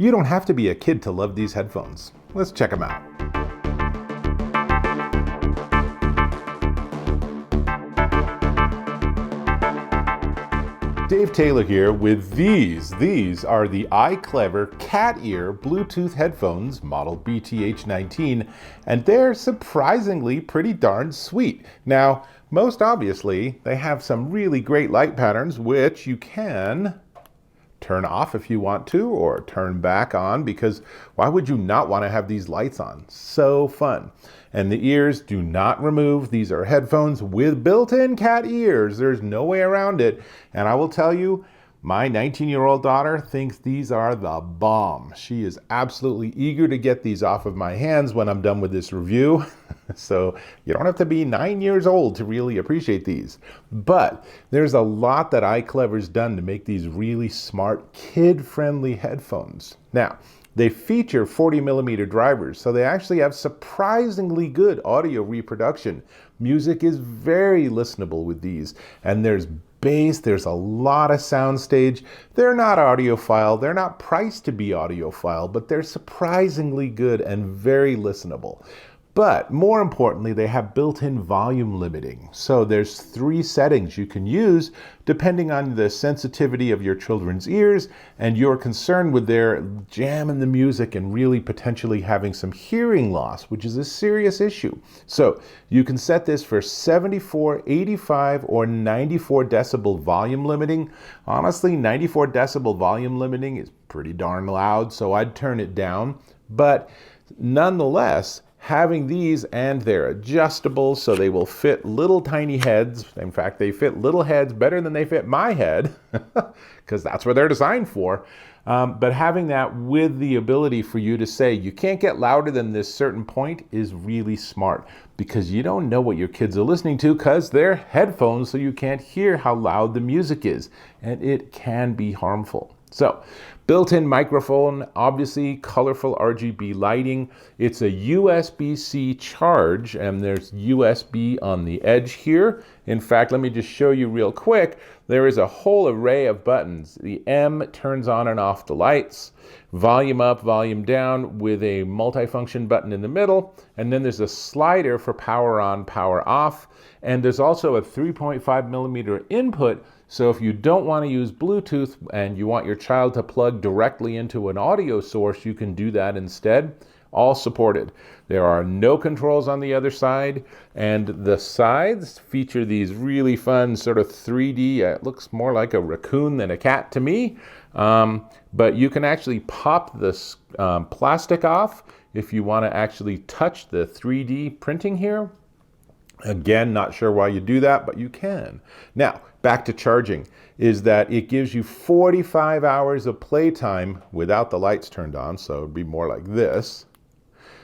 You don't have to be a kid to love these headphones. Let's check them out. Dave Taylor here with these. These are the iClever cat ear Bluetooth headphones, model BTH19, and they're surprisingly pretty darn sweet. Now, most obviously, they have some really great light patterns, which you can turn off if you want to, or turn back on, because why would you not want to have these lights on? So fun. And the ears do not remove. These are headphones with built-in cat ears. There's no way around it. And I will tell you, my 19-year-old daughter thinks these are the bomb. She is absolutely eager to get these off of my hands when I'm done with this review. So you don't have to be 9 years old to really appreciate these. But there's a lot that iClever's done to make these really smart, kid-friendly headphones. Now, they feature 40mm drivers, so they actually have surprisingly good audio reproduction. Music is very listenable with these, and there's bass, there's a lot of soundstage. They're not audiophile, they're not priced to be audiophile, but they're surprisingly good and very listenable. But more importantly, they have built-in volume limiting. So there's 3 settings you can use depending on the sensitivity of your children's ears and your concern with their jamming the music and really potentially having some hearing loss, which is a serious issue. So you can set this for 74, 85, or 94 decibel volume limiting. Honestly, 94 decibel volume limiting is pretty darn loud, so I'd turn it down. But nonetheless, having these, and they're adjustable so they will fit little tiny heads. In fact, they fit little heads better than they fit my head, because that's what they're designed for. But having that with the ability for you to say you can't get louder than this certain point is really smart, because you don't know what your kids are listening to because they're headphones, so you can't hear how loud the music is, and it can be harmful. So, built-in microphone, obviously colorful RGB lighting. It's a USB-C charge, and there's USB on the edge here. In fact, let me just show you real quick. There is a whole array of buttons. The M turns on and off the lights, volume up, volume down, with a multifunction button in the middle, and then there's a slider for power on, power off, and there's also a 3.5mm input. So if you don't want to use Bluetooth and you want your child to plug directly into an audio source, you can do that instead. All supported. There are no controls on the other side, and the sides feature these really fun sort of 3D, it looks more like a raccoon than a cat to me, but you can actually pop this plastic off if you want to actually touch the 3D printing here. Again, not sure why you do that, but you can. Now, back to charging, is that it gives you 45 hours of playtime without the lights turned on, so it'd be more like this.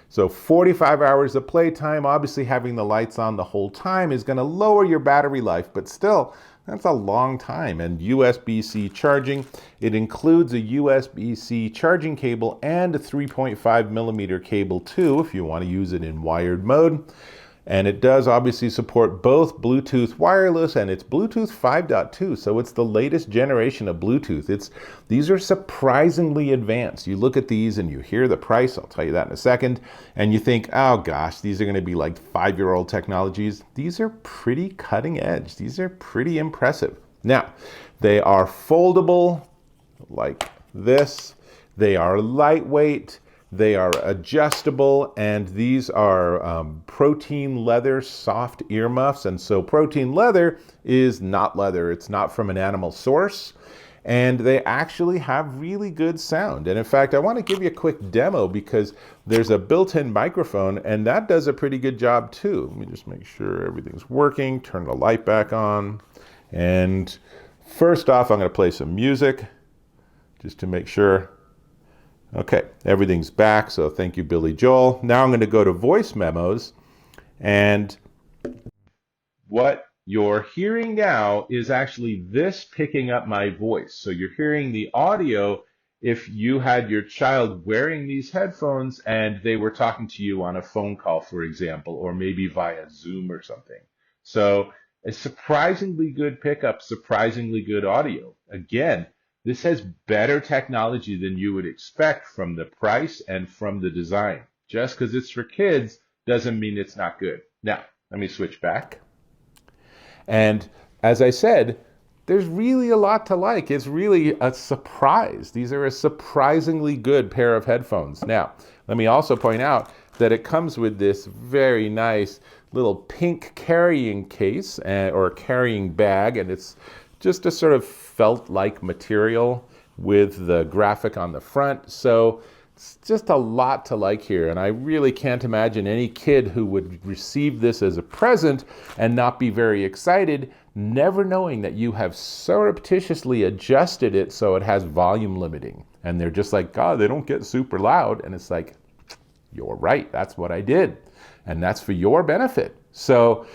So 45 hours of playtime. Obviously having the lights on the whole time is going to lower your battery life, but still, that's a long time. And USB-C charging, it includes a USB-C charging cable and a 3.5mm cable too, if you want to use it in wired mode. And it does obviously support both Bluetooth wireless and it's Bluetooth 5.2, so it's the latest generation of Bluetooth. These are surprisingly advanced. You look at these and you hear the price, I'll tell you that in a second, and you think, oh gosh, these are going to be like 5-year-old technologies. These are pretty cutting edge. These are pretty impressive. Now, they are foldable like this. They are lightweight. They are adjustable, and these are protein leather soft earmuffs. And so protein leather is not leather. It's not from an animal source. And they actually have really good sound. And in fact, I want to give you a quick demo because there's a built-in microphone, and that does a pretty good job too. Let me just make sure everything's working. Turn the light back on. And first off, I'm going to play some music just to make sure. Okay, everything's back, so thank you, Billy Joel. Now I'm going to go to voice memos, and what you're hearing now is actually this picking up my voice. So you're hearing the audio if you had your child wearing these headphones and they were talking to you on a phone call, for example, or maybe via Zoom or something. So a surprisingly good pickup, surprisingly good audio. Again, This has better technology than you would expect from the price and from the design. Just because it's for kids doesn't mean it's not good. Now, let me switch back. And as I said, there's really a lot to like. It's really a surprise. These are a surprisingly good pair of headphones. Now, let me also point out that it comes with this very nice little pink carrying case or carrying bag, and it's just a sort of felt-like material with the graphic on the front. So it's just a lot to like here, and I really can't imagine any kid who would receive this as a present and not be very excited, never knowing that you have surreptitiously adjusted it so it has volume limiting. And they're just like, God, they don't get super loud. And it's like, you're right, that's what I did. And that's for your benefit. So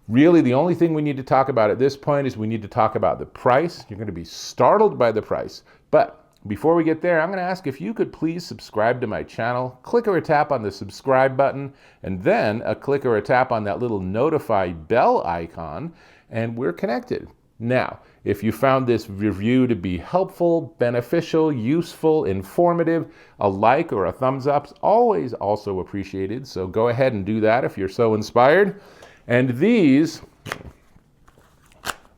really the only thing we need to talk about at this point is we need to talk about the price. You're going to be startled by the price. But before we get there, I'm going to ask if you could please subscribe to my channel, click or a tap on the subscribe button, and then a click or a tap on that little notify bell icon, and we're connected. Now, if you found this review to be helpful, beneficial, useful, informative, a like or a thumbs up is always also appreciated, so go ahead and do that if you're so inspired. And these,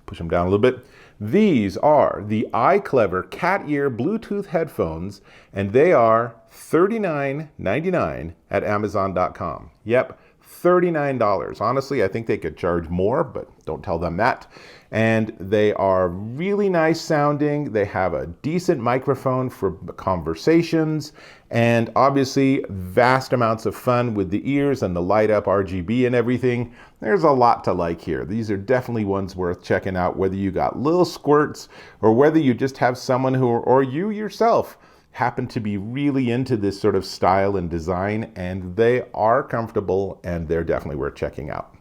push them down a little bit, these are the iClever cat ear Bluetooth headphones, and they are $39.99 at Amazon.com. Yep, $39. Honestly, I think they could charge more, but don't tell them that. And they are really nice sounding. They have a decent microphone for conversations, and obviously vast amounts of fun with the ears and the light up RGB and everything. There's a lot to like here. These are definitely ones worth checking out, whether you got little squirts or whether you just have someone who, or you yourself, happen to be really into this sort of style and design, and they are comfortable and they're definitely worth checking out.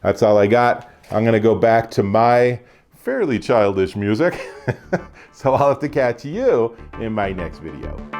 That's all I got. I'm going to go back to my fairly childish music. So I'll have to catch you in my next video.